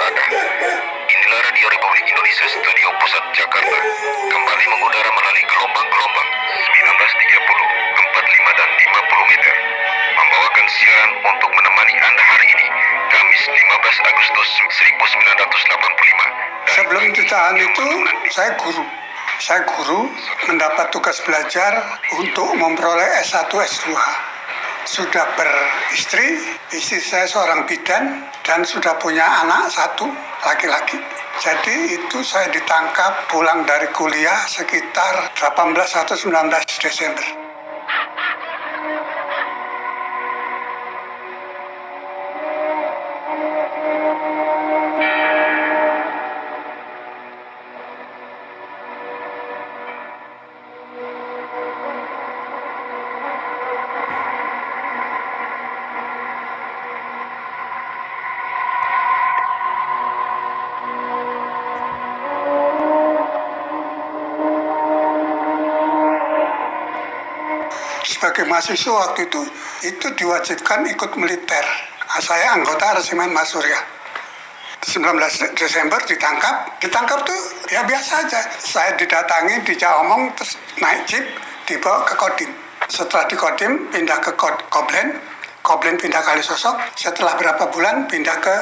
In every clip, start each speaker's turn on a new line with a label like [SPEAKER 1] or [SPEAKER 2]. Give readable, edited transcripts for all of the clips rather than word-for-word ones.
[SPEAKER 1] waspada. Inilah Radio Republik Indonesia Studio Pusat Jakarta, kembali mengudara melalui gelombang-gelombang 1930, 45 dan 50 meter, membawakan siaran untuk menemani Anda hari ini, Kamis 15 Agustus 1985.
[SPEAKER 2] Sebelum ditahan itu, saya guru mendapat tugas belajar untuk memperoleh S1, S2. Sudah beristri, istri saya seorang bidan dan sudah punya anak satu, laki-laki. Jadi itu saya ditangkap pulang dari kuliah sekitar 18 atau 19 Desember. Sebagai mahasiswa waktu itu diwajibkan ikut militer. Saya anggota resimen Mas Surya. 19 Desember ditangkap tuh ya biasa aja. Saya didatangi, dijak omong, terus naik jeep, dibawa ke Kodim. Setelah di Kodim, pindah ke Koblen pindah Kalisosok. Setelah berapa bulan, pindah ke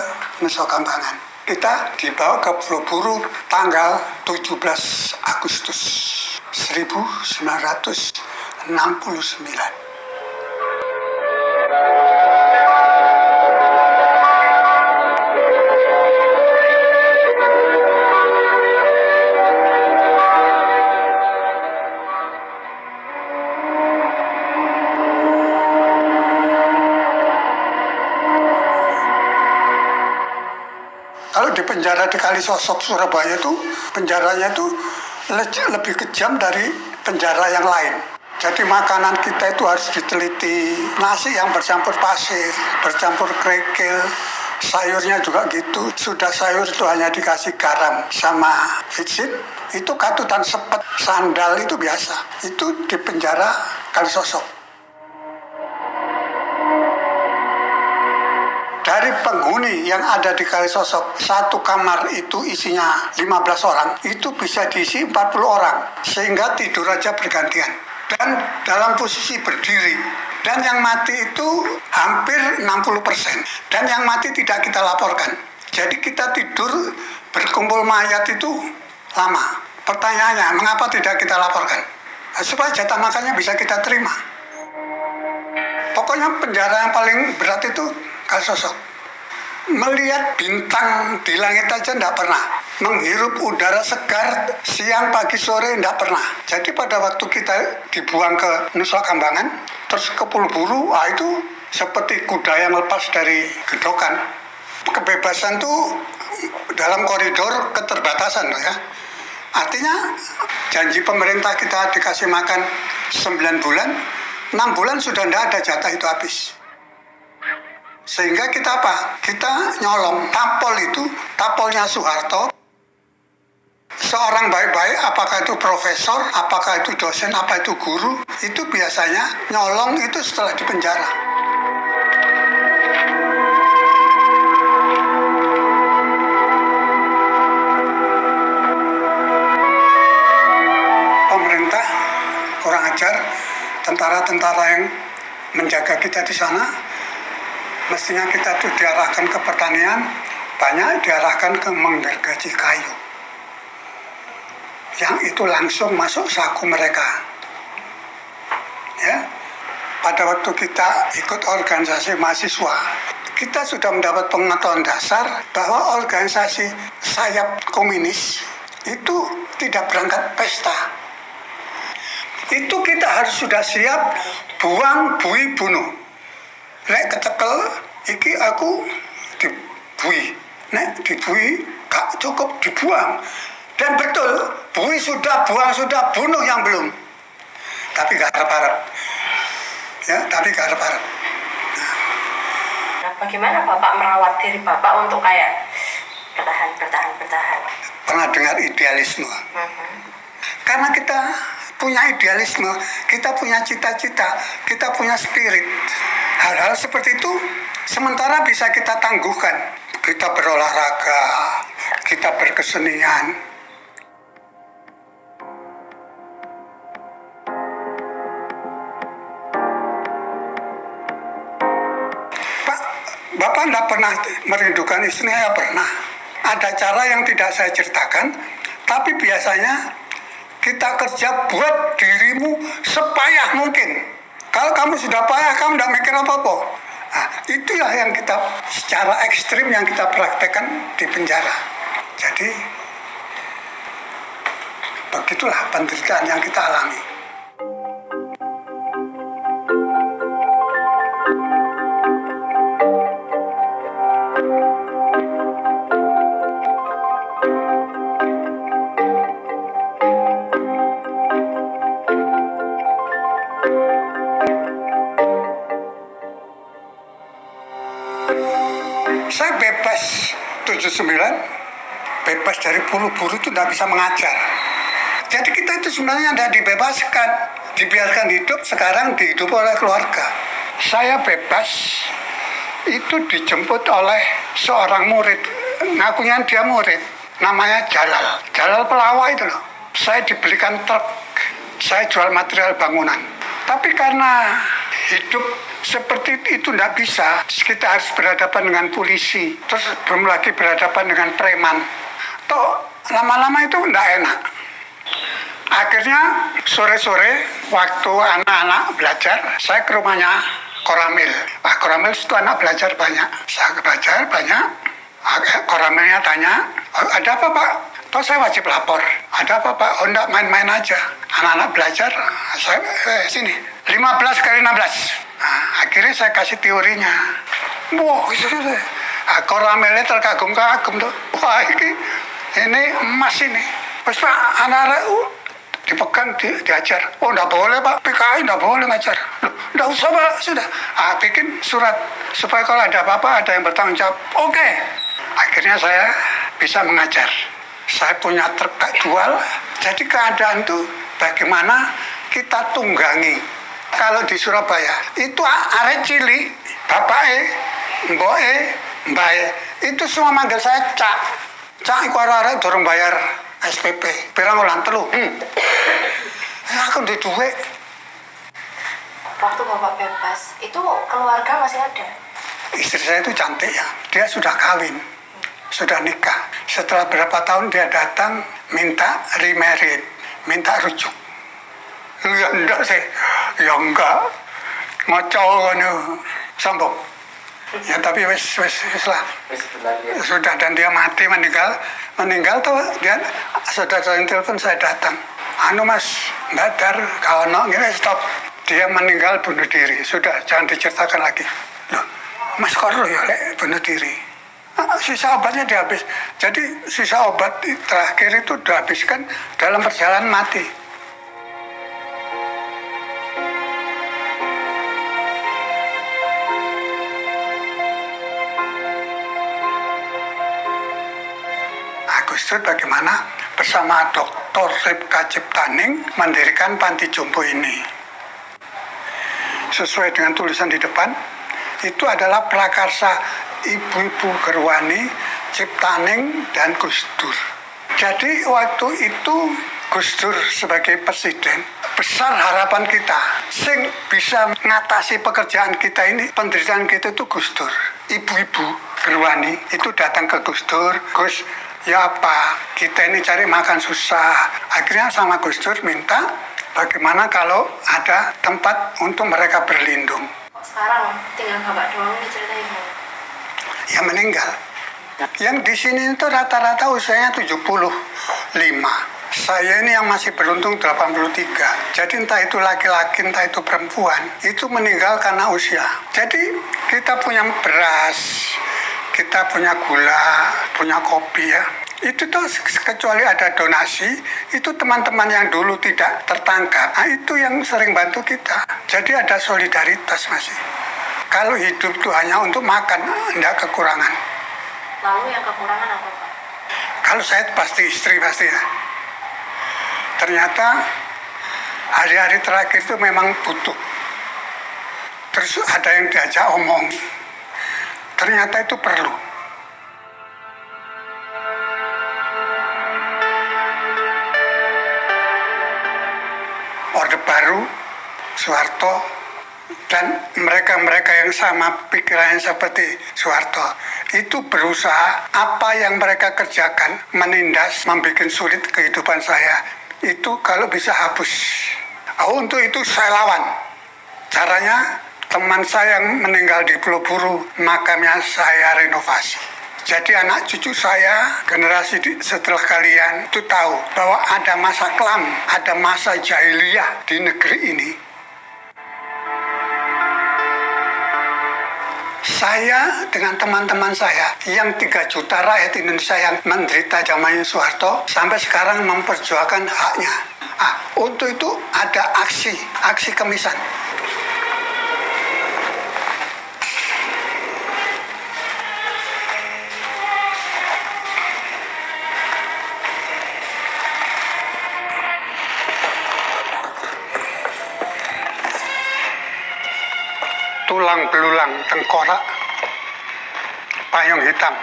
[SPEAKER 2] Nusa Kambangan. Kita dibawa ke Pulau Buru tanggal 17 Agustus 1969. Kalau di penjara di Kalisosok Surabaya itu penjaranya itu lebih kejam dari penjara yang lain. Jadi makanan kita itu harus diteliti. Nasi yang bercampur pasir, bercampur kerikil, sayurnya juga gitu. Sudah sayur itu hanya dikasih garam sama vicin, itu katutan sepet, sandal itu biasa. Itu di penjara Kalisosok. Dari penghuni yang ada di Kalisosok, satu kamar itu isinya 15 orang, itu bisa diisi 40 orang, sehingga tidur aja bergantian. Dan dalam posisi berdiri. Dan yang mati itu hampir 60%. Dan yang mati tidak kita laporkan. Jadi kita tidur berkumpul mayat itu lama. Pertanyaannya, mengapa tidak kita laporkan? Supaya jatah makannya bisa kita terima. Pokoknya penjara yang paling berat itu Kalisosok. Melihat bintang di langit aja enggak pernah. Menghirup udara segar siang, pagi, sore enggak pernah. Jadi pada waktu kita dibuang ke Nusa Kambangan, terus ke Pulau Buru, itu seperti kuda yang lepas dari gedokan. Kebebasan tuh dalam koridor keterbatasan ya. Artinya janji pemerintah kita dikasih makan 9 bulan, 6 bulan sudah enggak ada, jatah itu habis. Sehingga kita apa? Kita nyolong. Tapolnya Soeharto. Seorang baik-baik, apakah itu profesor, apakah itu dosen, apa itu guru, itu biasanya nyolong itu setelah di penjara. Pemerintah kurang ajar, tentara-tentara yang menjaga kita di sana, mestinya kita tuh diarahkan ke pertanian, banyak diarahkan ke menggergaji kayu. Yang itu langsung masuk saku mereka. Ya, pada waktu kita ikut organisasi mahasiswa, kita sudah mendapat pengetahuan dasar bahwa organisasi sayap komunis itu tidak berangkat pesta. Itu kita harus sudah siap buang, bui, bunuh. Nek kecekel, iki aku dibui. Nek dibui, gak cukup dibuang. Dan betul, bui sudah, buang sudah, bunuh yang belum. Tapi gak harap-harap. Ya, tapi gak harap-harap.
[SPEAKER 3] Nah, bagaimana Bapak merawat diri Bapak untuk kayak bertahan?
[SPEAKER 2] Pernah dengar idealisme? Karena kita punya idealisme, kita punya cita-cita, kita punya spirit. Hal-hal seperti itu sementara bisa kita tangguhkan. kita berolahraga, kita berkesenian. Pak, Bapak tidak pernah merindukan istrinya? Ya pernah. Ada cara yang tidak saya ceritakan, tapi biasanya kita kerja buat dirimu sepayah mungkin. Kalau kamu sudah payah, kamu tidak mikir apa-apa. Nah, itulah yang kita secara ekstrim yang kita praktekkan di penjara. Jadi, begitulah penderitaan yang kita alami. Saya bebas 79, bebas dari buru-buru itu tidak bisa mengajar. Jadi kita itu sebenarnya tidak dibebaskan, dibiarkan hidup, sekarang dihidup oleh keluarga. Saya bebas itu dijemput oleh seorang murid, ngakunya dia murid, namanya Jalal. Jalal pelawak itu loh. Saya dibelikan truk, saya jual material bangunan. Tapi karena hidup seperti itu tidak bisa, kita harus berhadapan dengan polisi, terus belum lagi berhadapan dengan preman. Toh lama-lama itu tidak enak. Akhirnya sore-sore waktu anak-anak belajar, saya ke rumahnya Koramil. Koramil itu anak belajar banyak. Saya belajar banyak. Koramilnya tanya, ada apa Pak? Toh saya wajib lapor. Ada apa Pak? Oh enggak, main-main aja. Anak-anak belajar, saya sini. 15 kali 16. Nah, akhirnya saya kasih teorinya. Wah, itu. Koramelnya terkagum-kagum tuh. Wah, ini emas ini. Terus Pak, anak-anak dipegang, diajar. Oh, enggak boleh Pak, PKI enggak boleh ngajar. Loh, enggak usah Pak, sudah. Bikin surat supaya kalau ada apa-apa ada yang bertanggung jawab. Oke. Akhirnya saya bisa mengajar. Saya punya truk jual. Jadi keadaan itu bagaimana kita tunggangi. Kalau di Surabaya itu arek cili, bapake, mboke, mbae, itu semua manggil saya Cak. Cak iku arek durung bayar SPP, pirang wulan 3. Aku duwe duit.
[SPEAKER 3] Waktu Bapak bebas, itu keluarga masih ada?
[SPEAKER 2] Istri saya itu cantik ya, dia sudah kawin, sudah nikah. Setelah berapa tahun dia datang minta remarried, minta rujuk. Ya enggak sih, ya enggak, ngocok ngono, sombong. Ya tapi wis lah, sudah, dan dia mati, meninggal tuh dia saudara yang telepon saya datang. Anu Mas, Badar, kawan gini stop, dia meninggal bunuh diri, sudah jangan diceritakan lagi. Loh, Mas Korlo ya bunuh diri. Sisa obatnya dihabis, jadi sisa obat terakhir itu dihabiskan dalam perjalanan mati. Gus Dur bagaimana bersama Dr. Ripka Ciptaning mendirikan panti jompo ini. Sesuai dengan tulisan di depan, itu adalah prakarsa Ibu-Ibu Gerwani, Ciptaning, dan Gus Dur. Jadi waktu itu Gus Dur sebagai presiden, besar harapan kita. Sing bisa mengatasi pekerjaan kita ini, penderitaan kita itu Gus Dur. Ibu-Ibu Gerwani itu datang ke Gus Dur, Gus, ya apa, kita ini cari makan susah. Akhirnya sama Gus Dur minta bagaimana kalau ada tempat untuk mereka berlindung.
[SPEAKER 3] Sekarang tinggal Bapak doang nih ceritain.
[SPEAKER 2] Ya meninggal. Yang di sini itu rata-rata usianya 75. Saya ini yang masih beruntung 83. Jadi entah itu laki-laki, entah itu perempuan, itu meninggal karena usia. Jadi kita punya beras, kita punya gula, punya kopi ya. Itu tuh kecuali ada donasi, itu teman-teman yang dulu tidak tertangkap, itu yang sering bantu kita. Jadi ada solidaritas masih. Kalau hidup tuh hanya untuk makan, enggak kekurangan.
[SPEAKER 3] Lalu yang kekurangan apa Pak?
[SPEAKER 2] Kalau saya pasti istri pasti ya. Ternyata hari-hari terakhir itu memang butuh. Terus ada yang diajak omong. Ternyata itu perlu. baru, Soeharto, dan mereka-mereka yang sama pikirannya seperti Soeharto itu berusaha apa yang mereka kerjakan, menindas, membuat sulit kehidupan saya, itu kalau bisa hapus. Untuk itu saya lawan. Caranya, teman saya yang meninggal di Pulau Buru, makamnya saya renovasi. Jadi anak cucu saya, generasi setelah kalian itu tahu bahwa ada masa kelam, ada masa jahiliyah di negeri ini. Saya dengan teman-teman saya yang 3 juta rakyat Indonesia yang menderita zamannya Soeharto sampai sekarang memperjuangkan haknya. Untuk itu ada aksi kemisan. Tulang belulang tengkorak, payung hitam.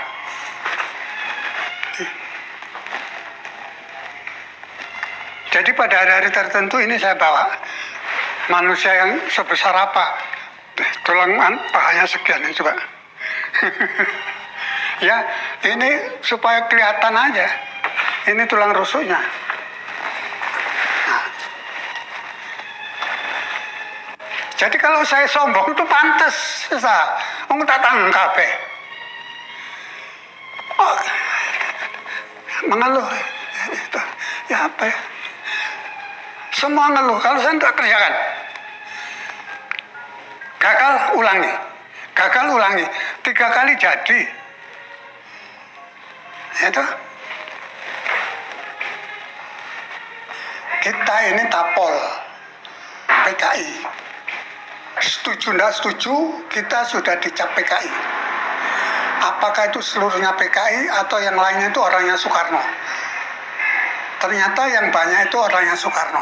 [SPEAKER 2] Jadi pada hari-hari tertentu ini saya bawa manusia yang sebesar apa, tulang pahanya sekian, coba. Ya, ini supaya kelihatan aja, ini tulang rusuknya. Jadi kalau saya sombong itu pantas, saya tak tangkap mengeluh, ya apa ya? Semua ngeluh, kalau saya tidak kerjakan. Gagal, ulangi. 3 kali jadi. Itu. Kita ini tapol, PKI. Setuju tidak setuju, kita sudah dicap PKI. Apakah itu seluruhnya PKI atau yang lainnya itu orangnya Soekarno? Ternyata yang banyak itu orangnya Soekarno.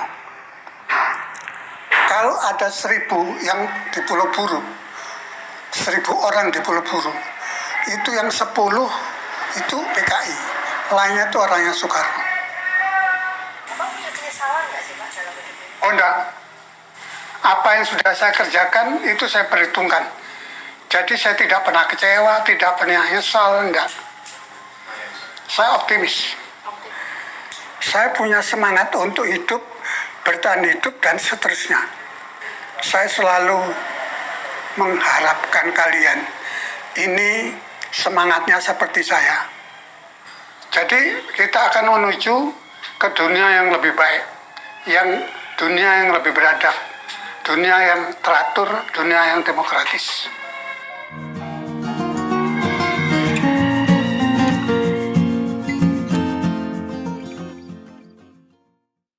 [SPEAKER 2] Kalau ada 1000 yang di Pulau Buru, 1000 orang di Pulau Buru, itu yang 10 itu PKI, lainnya itu orangnya Soekarno.
[SPEAKER 3] Bapak punya penyesalan nggak sih Pak dalam hidup ini?
[SPEAKER 2] Oh enggak. Apa yang sudah saya kerjakan itu saya perhitungkan. Jadi saya tidak pernah kecewa, tidak pernah nyesal, enggak. Saya optimis. Saya punya semangat untuk hidup, bertahan hidup, dan seterusnya. Saya selalu mengharapkan kalian ini semangatnya seperti saya. Jadi kita akan menuju ke dunia yang lebih baik, dunia yang lebih beradab, dunia yang teratur, dunia yang demokratis.